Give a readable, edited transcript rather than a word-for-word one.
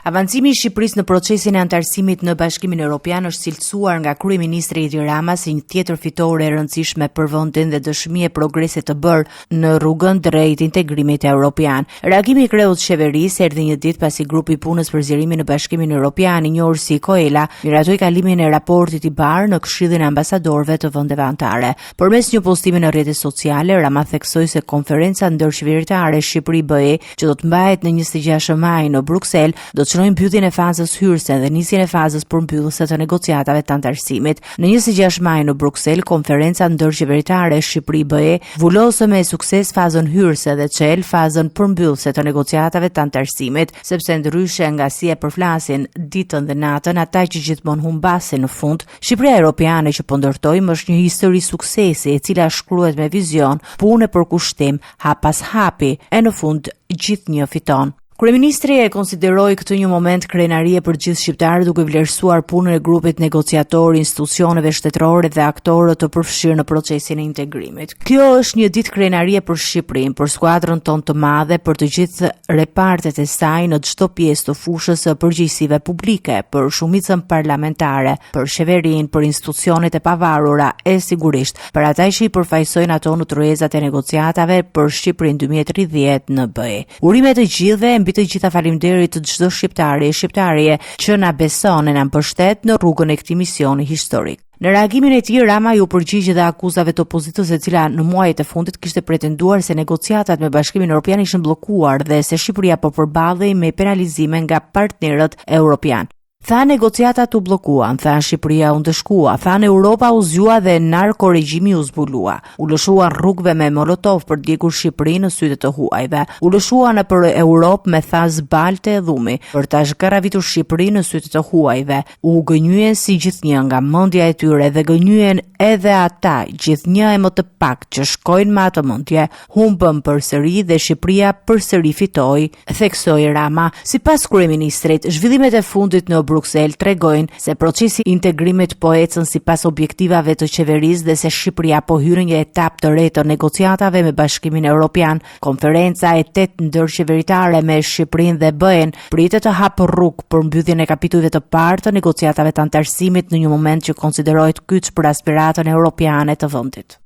Avancimi i Shqipërisë në procesin e antarësimit në Bashkimin Evropian është cilësuar nga kryeministri Edi Rama si një tjetër fitore e rëndësishme për vendin dhe dëshmi e progresit të bërë në rrugën drejt integrimit evropian. Reagimi i kreut qeverisë erdhi një ditë pasi grupi i punës për zgjerimin në Bashkimin Evropian, i njohur si COELA, miratoi kalimin e raportit i Bar në Këshillin e Ambasadorëve të vendeve anëtare. Përmes një postimi në rrjetet sociale, Rama theksoi se konferenca ndërqeveritare Shqipëri-BE, që do të mbahet në 26 maj në Bruksel, do të çojë mbylljen e fazës hyrëse dhe nisjen e fazës përmbyllëse të negociatave të antarësimit. Në 26 maj në Bruksel, konferenca ndërqeveritare Shqipëri-BE vulose me sukses fazën hyrëse dhe çel fazën përmbyllëse të negociatave të antarësimit, sepse ndryshe nga si e përflasin ditën dhe natën ata që gjithmonë humbasin në fund, Shqipëria Europiane që po ndërtojmë është një histori suksesi e cila shkruhet me vizion, punë e përkushtim, hap pas hapi e në fund gjithnjë fiton. Kryeministri e konsideroi këtë një moment krenarie për gjithë shqiptarët, duke vlerësuar punën e grupit negociator, institucioneve shtetërore dhe aktorët të përfshirë në procesin e integrimit. Kjo është një ditë krenarie për Shqipërinë, për skuadrën tonë të madhe, për të gjithë repartet e saj në çdo pjesë të fushës së përgjegjësive publike, për shumicën parlamentare, për qeverinë, për institucionet e pavarura e sigurisht, për ata që i përfaqësojnë ato në tryezat e negociatave për Shqipërinë 2030 në BE. Urimet e gjithëve mbi të gjitha faleminderit të çdo shqiptari e shqiptarie që na beson e na mbështet në rrugën e këtij misioni historik. Në reagimin e tij, Rama ju përgjigj dhe akuzave të opozitës e cila në muajt e fundit kishte pretenduar se negociatat me Bashkimin Evropian ishin bllokuar dhe se Shqipëria po përballej me penalizime nga partnerët evropian. Tha negociatat u bllokuan, tha Shqipëria u ndëshkua, tha Europa u zgjua dhe narkoregjimi u zbulua. U lëshuan rrugëve me molotov për djegur Shqipërinë në sytë të huajve. U lëshuan nëpër Europë me thas balte e dhumi për ta zhgarravitur Shqipërinë në sytë të huajve. U gënjyen si gjithnjë nga mendja e tyre dhe gënjyen edhe ata, gjithnjë e më të pak që shkojnë me atë mendje, humbën përsëri dhe Shqipëria përsëri fitoi, theksoi Rama. Sipas kryeministrit, zhvillimet e fundit në Bruksel tregojnë se procesi i integrimit po ecën sipas objektivave të qeverisë dhe se Shqipëria po hyn në një etapë të re të negociatave me Bashkimin Evropian. Konferenca e 8 ndërqeveritare me Shqipërinë dhe BE-n pritet të hapë rrugë për mbylljen e kapitujve të parë të negociatave të antarësimit në një moment që konsiderohet kyç për aspiratën europiane të vendit.